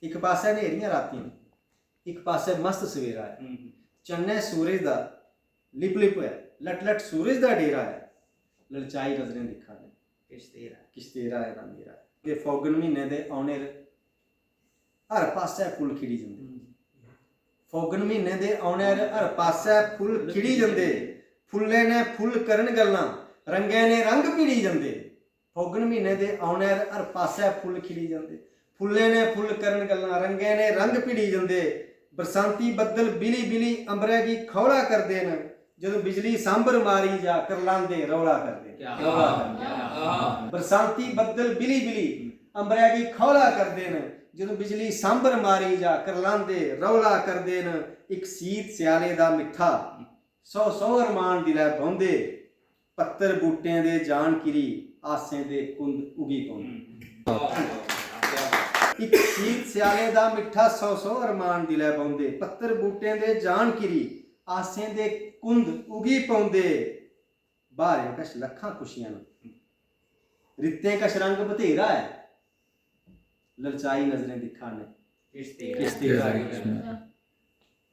एक पासे नेरियां रातीं, एक पासे मस्त सवेरा है। चन्ने सूरज दा लिप लिप है, लट लट सूरज दा डेरा है। ललचाई नजरें दिखा ने किश तेरा है ना मेरा है। ते फौगन महीने दे औने हर पासे फुल खिड़ी जंदे। फौगन महीने दे औने हर पासे फुल खिड़ी जंदे। फुल्ले ने फुल करन गल्लां, रंगे ने रंग पीड़ी जंदे। फौगन महीने दे औने हर पासे फुल खिड़ी जंदे। फुल्ले ने फुल करन गल्लां, रंगे ने रंग पीड़ी जंदे। बरसांती बदल बिली बिली अंबरे की खौला करदे न। जदों बिजली सांबर मारी जा करलांदे रौला करदे। बरसांती बदल बिली बिली अंबरे की खौला करदे न। जदों बिजली सांबर मारी जा करलांदे रौला करदे न। एक सीत स्याले दा मिठा, सौ सौ अरमान दिलै बौंदे। पत्तर बूटें दे जान किरी, आसें दे कुंद उगी पौंदे। एक सीत स्याले दा मिठा, सौ सौ अरमान दिलै बौंदे। पत्तर बूटें दे जान किरी, आसें दे कुंद उगी पौंदे। बाहरें कश लखां खुशियां न, रित्तें कश रंग बथेरा है। ललचाई नजरें दिखा ने किश तेरा है।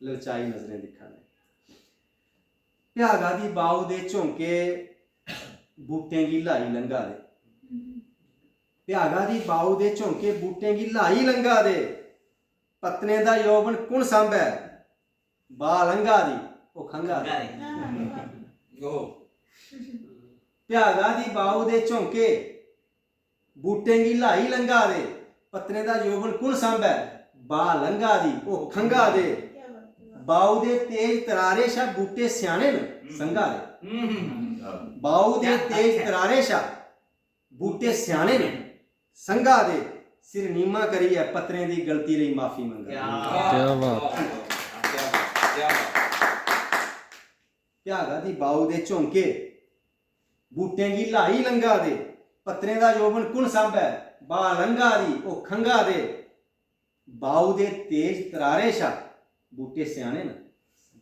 ललचाई नजरें दिखा ने भ्यागा दी बाऊ दे झोंके बूटें गी लाई लंघा दे। भ्यागा दी बाऊ दे झोंके बूटें गी लाई लंघा दे। पत्तने दा यौवन कुण सांभै, बा लंघा दी ओ खंघा दे। भ्यागा दी बाऊ दे झोंके बूटें गी लाई लंघा दे। पत्तने दा यौवन कुण सांभै, बा लंघा दी ओ खंघा दे। बाऊ दे तेज तरारे शा बूटे स्याने न संघा दे। बाऊ दे तेज तरारे शा बूटे स्याने न संघा दे। सिर नीमा करिए पत्तरें दी गलती लई माफी मंगा। क्या बात। भ्यागा दी बाऊ दे झोंके बूटें गी लाई लंघा दे। पत्तरें दा यौवन कुण सांभै, बा लंघा दी ओ खंघा दे। बाऊ दे तेज तरारे शा बूटे स्याने न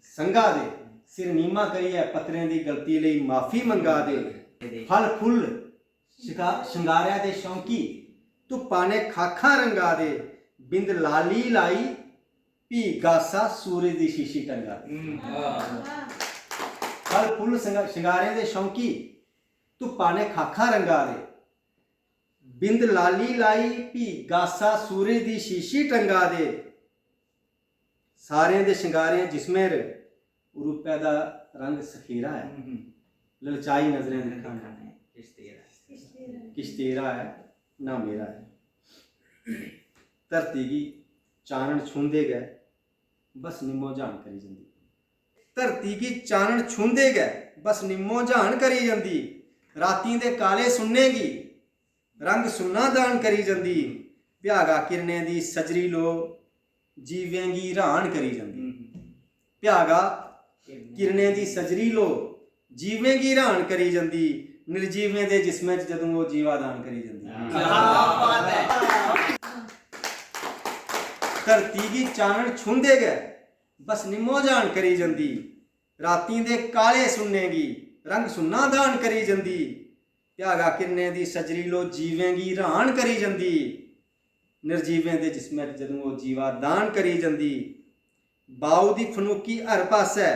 संघा दे। सिर नीमा करिए पत्तरें दी गलती लई माफी मंगा दे। फल फुल शंगारिया दे शौंकी, धुप्पा ने खाखां रंगा दे। बिंद लाली लाई भी गासा सूरज दी शीशी टंगा दे। फल फुल शंगारिया दे शौंकी, धुप्पा ने खाखां रंगा दे। बिंद लाली लाई भी गासा सूरज दी शीशी टंगा दे। सारें दे शंगारें जिसमें रूपै दा रंग सखेरा है। ललचाई नजरें दिखा ने किश तेरा है ना मेरा है। धरती की चानन छूंदे गए बस निम्मो जान करी जंदी। धरती की चानन छूंदे गए बस निम्मो जान करी जंदी। रातीं दे काले सुन्ने गी रंग सुन्ना दान करी जंदी। भ्यागा किरने दी सजरी लो जीवें गी रान करी जंदी। भ्यागा किरने दी सजरी लो जीवें गी रान करी जंदी। निर्जीवें दे जिस्में च जदों वो जीवा दान करी जंदी। धरती की चानन छूंदे गए बस निम्मो जान करी जंदी। रातीं दे काले सुन्ने गी रंग सुन्ना दान करी जंदी। भ्यागा किरने दी सजरी लो जीवें गी रान करी जंदी। निर्जीवें दे जिस्में च जदों वो जीवा दान करी जंदी। बाऊ दी फनूकी हर पासै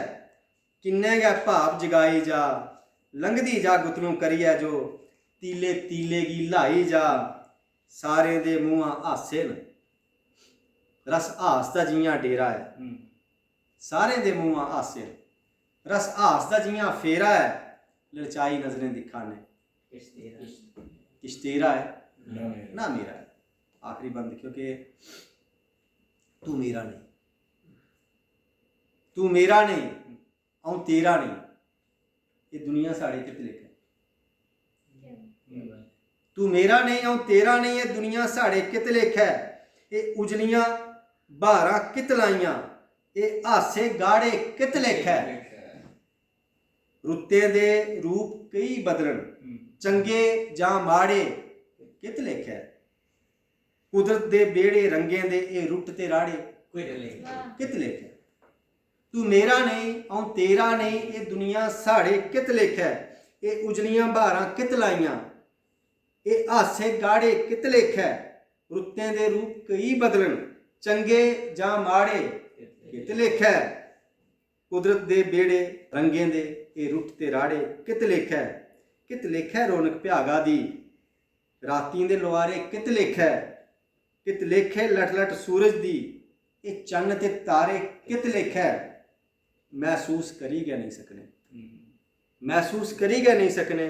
किन्ने गै भाव जगाई जा। लंघदी जा गुतनू करिए जो तीले तीले गी लाई जा। सारें दे मूंहां हासे न रस हास दा जियां डेरा है। सारें दे मूंहां हासे न रस हास दा जियां फेरा है। ललचाई नजरें दिखा ने किश तेरा है ना मेरा है। आखिरी बंद क्योंकि तू मेरा नहीं, तू मेरा नहीं औ तेरा नहीं। ये दुनिया साढ़े कित लिखा। तू मेरा नहीं औ तेरा नहीं, ये दुनिया साढ़े कित लिखा। ये उजलियां बहारां कित लाइयां, ये हासे गाड़े कित लिखा। रुत्तें दे रूप कई बदलन, चंगे जां माड़े कित लिखा। कुदरत दे बेड़े रंगें दे ये रुट ते राड़े कित लिखा। तू मेरा नहीं औ तेरा नहीं, ये दुनिया साढ़े कित लिखा। ये उजलियां बहारां कित लाइयां, ये हासे गाड़े कित लिखा। रुत्तें दे रूप कई बदलन, ਚੰਗੇ ਜਾਂ ਮਾੜੇ ਕਿਤ ਲੇਖੈ। ਕੁਦਰਤ ਦੇ ਬੇੜੇ ਰੰਗੇ ਦੇ ਇਹ ਰੁੱਤ ਤੇ ਰਾੜੇ ਕਿਤ ਲੇਖੈ। ਕਿਤ ਲੇਖੈ ਰੌਣਕ ਭਿਆਗਾ ਦੀ ਰਾਤੀਂ ਦੇ ਲੁਆਰੇ ਕਿਤ ਲੇਖੈ। ਕਿਤ ਲੇਖੈ ਲਟ ਲਟ ਸੂਰਜ ਦੀ ਇਹ ਚੰਨ ਤੇ ਤਾਰੇ ਕਿਤ ਲੇਖੈ। महसूस करी गै नहीं सकने, महसूस करी गै नहीं सकने।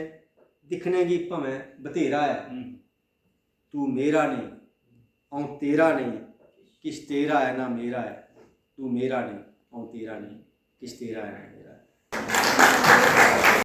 दिखने की भवें बथेरा है, तू मेरा नहीं औ तेरा नहीं, किश तेरा है ना मेरा है। तू मेरा नहीं औ तेरा नहीं, किश तेरा है ना मेरा है।